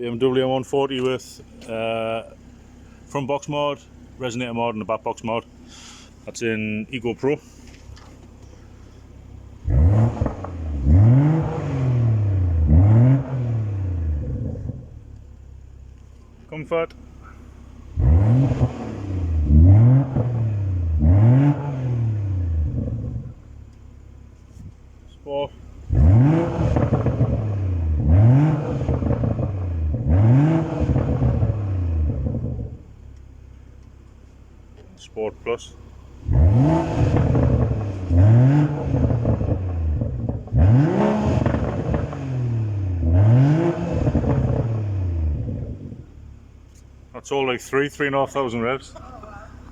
BMW m140 with front box mode, resonator mode and the back box mode. That's in Eco Pro. Comfort. Sport. Sport Plus. That's all like 3,500 revs.